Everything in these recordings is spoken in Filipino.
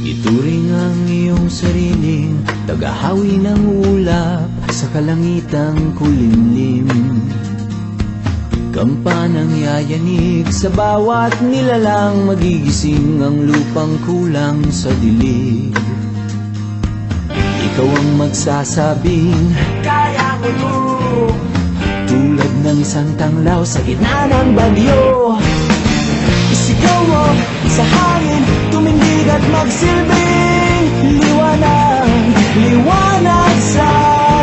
Ituring ang iyong sariling tagahawi ng ulap sa kalangitang kulimlim. Kampanang yayanig sa bawat nilalang, magigising ang lupang kulang sa dilig. Ikaw ang magsasabing kaya ko to, tulad ng isang tanglaw sa gitna ng bagyo. Isigaw mo sa hangin, tumindig at magsilbing liwanag, liwanag sa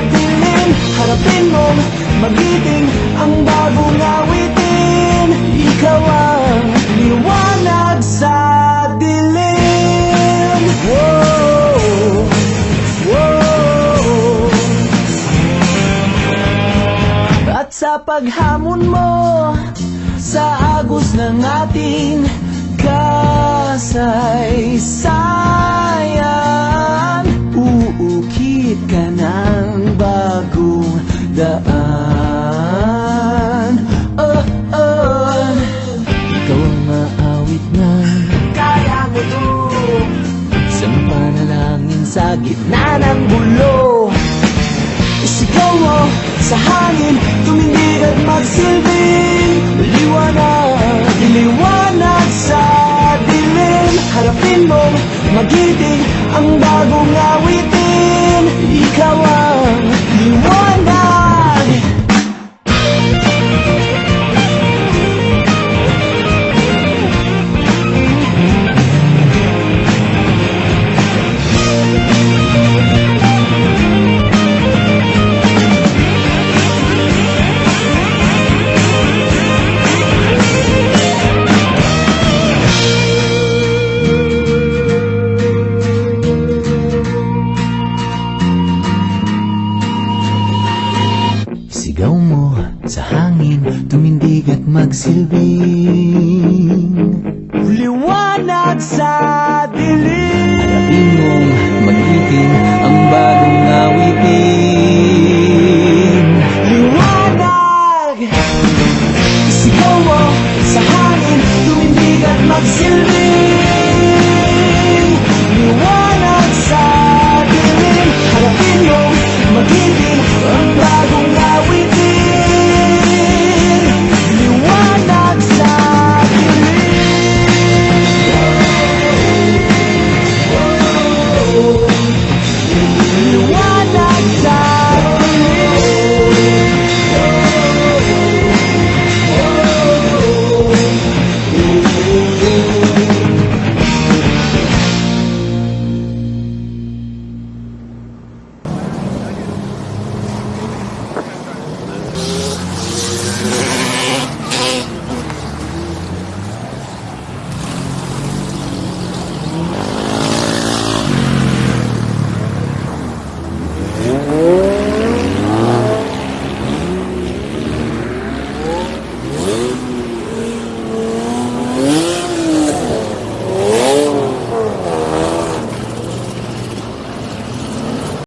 dilim. Harapin mong magiting ang bagong awitin. Ikaw ang liwanag sa dilim. Whoa, whoa. At sa paghamon mo sa agos ng ating kasaysayan, uukit ka ng bagong daan. Oh, oh. Ikaw ang maawit na kaya mo to, isang panalangin sa gitna ng gulo. Isigaw mo sa hangin, tumindig at magsilbing liwanag, liwanag sa dilim. Harapin mong magiting ang bagong awitin. Ikaw ang liwanag. Sigaw mo sa hangin, tumindig at magsilbing liwanag sa